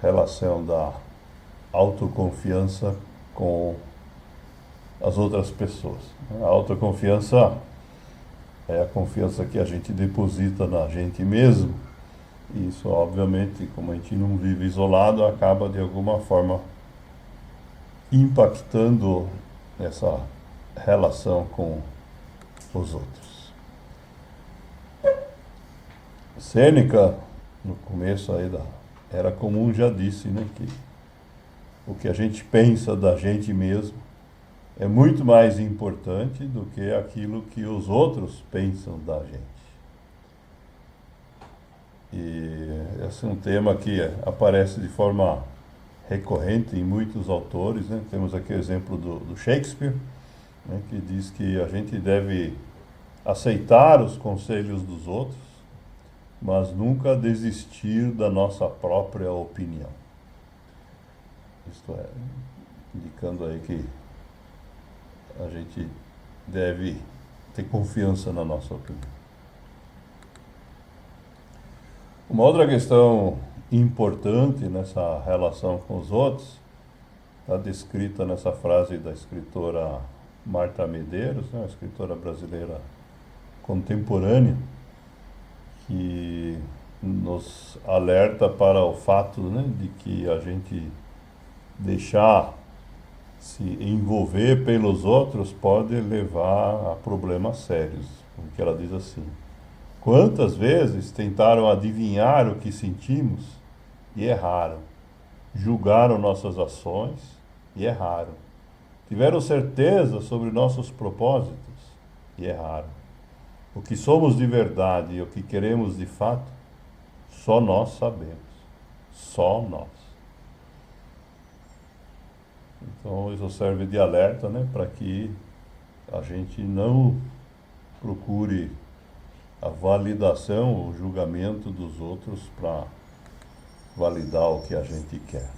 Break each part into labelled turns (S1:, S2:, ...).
S1: relação da autoconfiança com as outras pessoas. A autoconfiança é a confiança que a gente deposita na gente mesmo. E isso, obviamente, como a gente não vive isolado, acaba de alguma forma impactando essa relação com os outros. Sêneca, no começo aí da Era Comum, já disse, né, que o que a gente pensa da gente mesmo é muito mais importante do que aquilo que os outros pensam da gente. E esse é um tema que aparece de forma recorrente em muitos autores, né? Temos aqui o exemplo do Shakespeare, né, que diz que a gente deve aceitar os conselhos dos outros, mas nunca desistir da nossa própria opinião. Isto é, indicando aí que a gente deve ter confiança na nossa opinião. Uma outra questão importante nessa relação com os outros está descrita nessa frase da escritora Marta Medeiros, né, uma escritora brasileira contemporânea, que nos alerta para o fato, né, de que a gente deixar se envolver pelos outros pode levar a problemas sérios. Porque ela diz assim: quantas vezes tentaram adivinhar o que sentimos e erraram? Julgaram nossas ações e erraram. Tiveram certeza sobre nossos propósitos e erraram. O que somos de verdade e o que queremos de fato, só nós sabemos. Só nós. Então isso serve de alerta, né, para que a gente não procure a validação, o julgamento dos outros para validar o que a gente quer.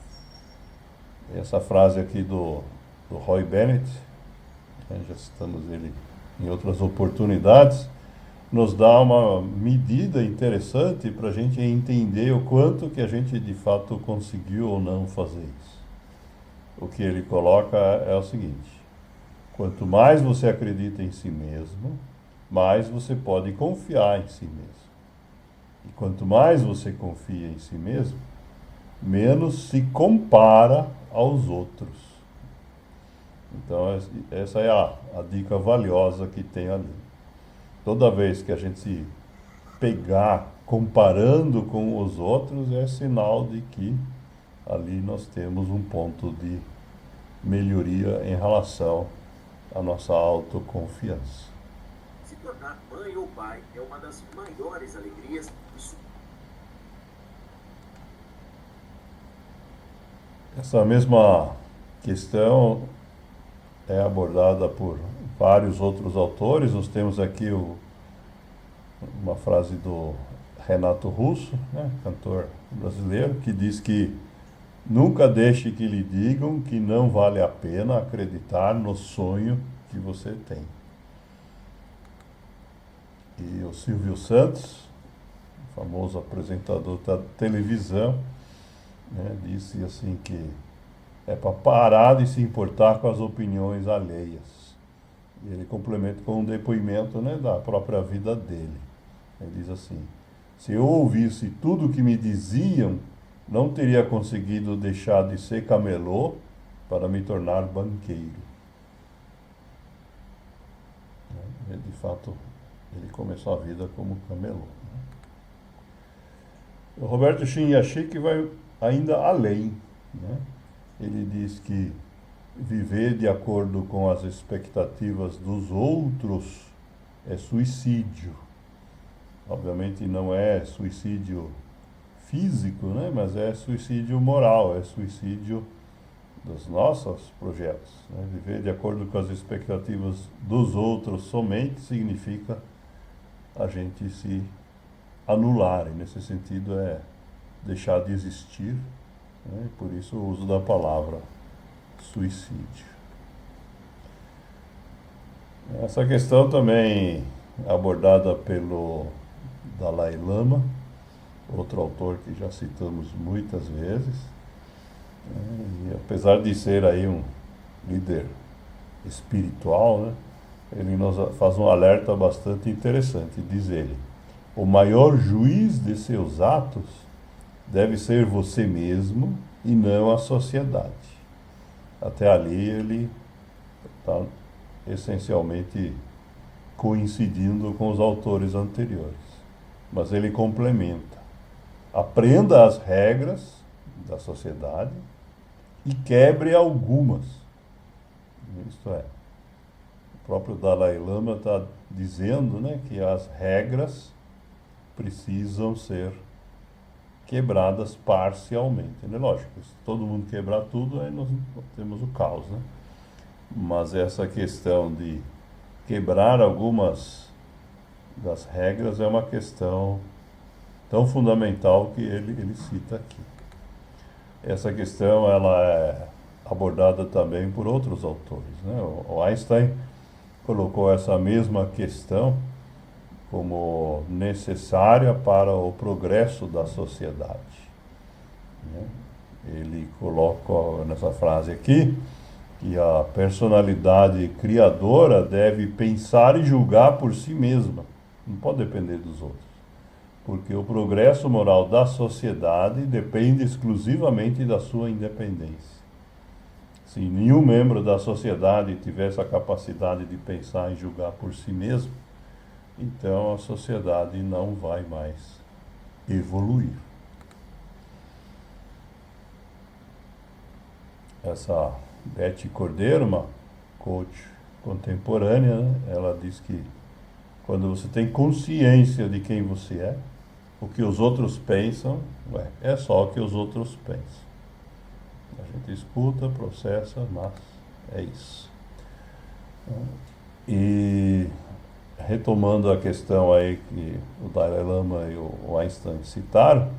S1: Essa frase aqui do Roy Bennett, né, já citamos ele em outras oportunidades, nos dá uma medida interessante para a gente entender o quanto que a gente de fato conseguiu ou não fazer isso. O que ele coloca é o seguinte: quanto mais você acredita em si mesmo, mais você pode confiar em si mesmo. E quanto mais você confia em si mesmo, menos se compara aos outros. Então, essa é a dica valiosa que tem ali. Toda vez que a gente se pegar comparando com os outros, é sinal de que ali nós temos um ponto de melhoria em relação à nossa autoconfiança.
S2: Se tornar mãe ou pai é uma das maiores alegrias e
S1: Essa mesma questão é abordada por vários outros autores. Nós temos aqui uma frase do Renato Russo, né, cantor brasileiro, que diz que nunca deixe que lhe digam que não vale a pena acreditar no sonho que você tem. E o Silvio Santos, famoso apresentador da televisão, né, disse assim que é para parar de se importar com as opiniões alheias. E ele complementa com um depoimento, né, da própria vida dele. Ele diz assim: se eu ouvisse tudo o que me diziam, não teria conseguido deixar de ser camelô para me tornar banqueiro. De fato, ele começou a vida como camelô. O Roberto Shinyashiki vai ainda além, né? Ele diz que viver de acordo com as expectativas dos outros é suicídio. Obviamente não é suicídio físico, né? Mas é suicídio moral, é suicídio dos nossos projetos, né? Viver de acordo com as expectativas dos outros somente significa a gente se anular, e nesse sentido é deixar de existir, né? Por isso o uso da palavra suicídio. Essa questão também abordada pelo Dalai Lama, outro autor que já citamos muitas vezes, e apesar de ser aí um líder espiritual, né, ele nos faz um alerta bastante interessante. Diz ele: o maior juiz de seus atos deve ser você mesmo e não a sociedade. Até ali ele está essencialmente coincidindo com os autores anteriores. Mas ele complementa: aprenda as regras da sociedade e quebre algumas. Isto é, o próprio Dalai Lama está dizendo, né, que as regras precisam ser quebradas parcialmente. Né? Lógico, se todo mundo quebrar tudo, aí nós temos o caos, né? Mas essa questão de quebrar algumas das regras é uma questão tão fundamental que ele cita aqui. Essa questão ela é abordada também por outros autores, né? O Einstein colocou essa mesma questão como necessária para o progresso da sociedade, né? Ele coloca nessa frase aqui que a personalidade criadora deve pensar e julgar por si mesma, não pode depender dos outros, porque o progresso moral da sociedade depende exclusivamente da sua independência. Se nenhum membro da sociedade tivesse a capacidade de pensar e julgar por si mesmo, então a sociedade não vai mais evoluir. Essa Beth Cordeiro, uma coach contemporânea, né, ela diz que quando você tem consciência de quem você é, o que os outros pensam, é só o que os outros pensam. A gente escuta, processa, mas é isso. E retomando a questão aí que o Dalai Lama e o Einstein citaram,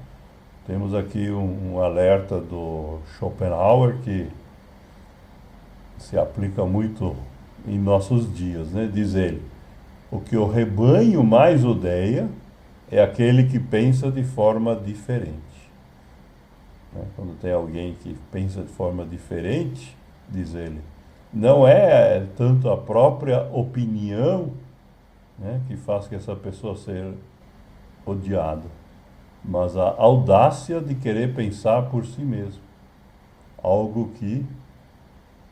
S1: temos aqui um alerta do Schopenhauer que se aplica muito em nossos dias, né? Diz ele: o que o rebanho mais odeia é aquele que pensa de forma diferente. Né? Quando tem alguém que pensa de forma diferente, diz ele, não é tanto a própria opinião, né, que faz que essa pessoa seja odiada, mas a audácia de querer pensar por si mesmo, algo que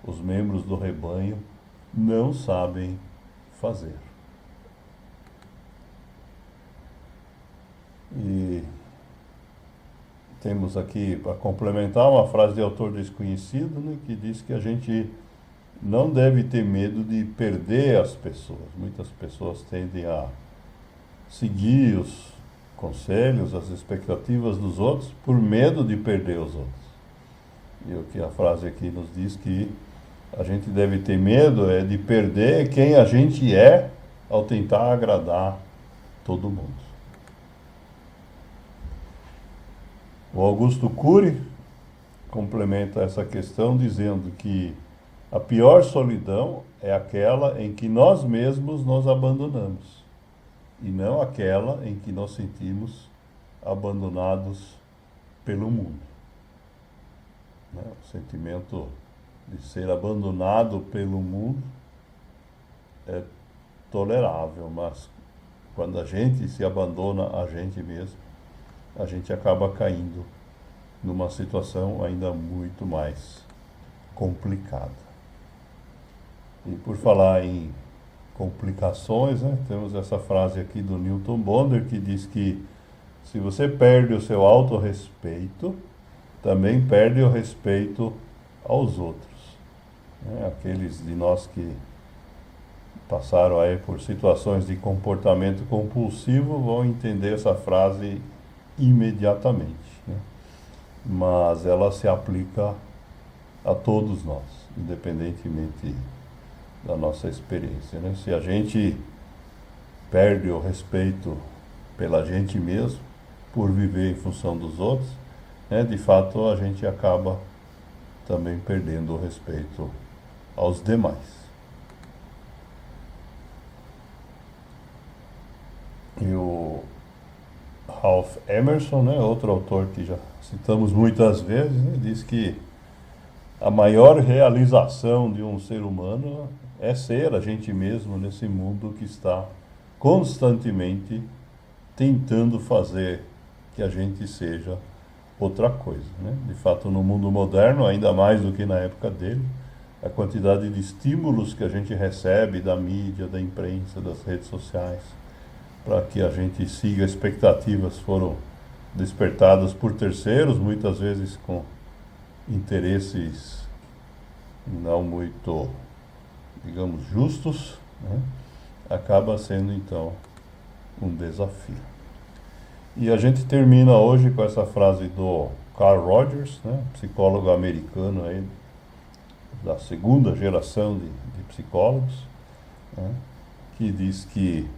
S1: os membros do rebanho não sabem fazer. E temos aqui, para complementar, uma frase de autor desconhecido, né, que diz que a gente não deve ter medo de perder as pessoas. Muitas pessoas tendem a seguir os conselhos, as expectativas dos outros, por medo de perder os outros. E o que a frase aqui nos diz que a gente deve ter medo é de perder quem a gente é ao tentar agradar todo mundo. O Augusto Cury complementa essa questão dizendo que a pior solidão é aquela em que nós mesmos nos abandonamos, e não aquela em que nos sentimos abandonados pelo mundo. Né? O sentimento de ser abandonado pelo mundo é tolerável, mas quando a gente se abandona a gente mesmo, a gente acaba caindo numa situação ainda muito mais complicada. E por falar em complicações, né, temos essa frase aqui do Newton Bonder que diz que se você perde o seu autorrespeito, também perde o respeito aos outros. Né? Aqueles de nós que passaram aí por situações de comportamento compulsivo vão entender essa frase imediatamente, né? Mas ela se aplica a todos nós, independentemente da nossa experiência, né? Se a gente perde o respeito pela gente mesmo, por viver em função dos outros, né, de fato a gente acaba também perdendo o respeito aos demais. E o Ralph Emerson, né, outro autor que já citamos muitas vezes, né, diz que a maior realização de um ser humano é ser a gente mesmo nesse mundo que está constantemente tentando fazer que a gente seja outra coisa, né? De fato, no mundo moderno, ainda mais do que na época dele, a quantidade de estímulos que a gente recebe da mídia, da imprensa, das redes sociais, para que a gente siga expectativas foram despertadas por terceiros, muitas vezes com interesses não muito, digamos, justos, né? Acaba sendo então um desafio. E a gente termina hoje com essa frase do Carl Rogers, né? Psicólogo americano aí, da segunda geração de psicólogos, né? Que diz que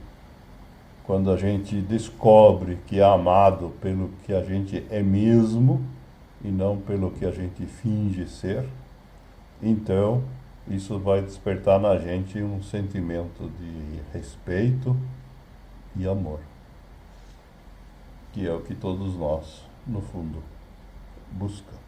S1: quando a gente descobre que é amado pelo que a gente é mesmo e não pelo que a gente finge ser, então isso vai despertar na gente um sentimento de respeito e amor, que é o que todos nós, no fundo, buscamos.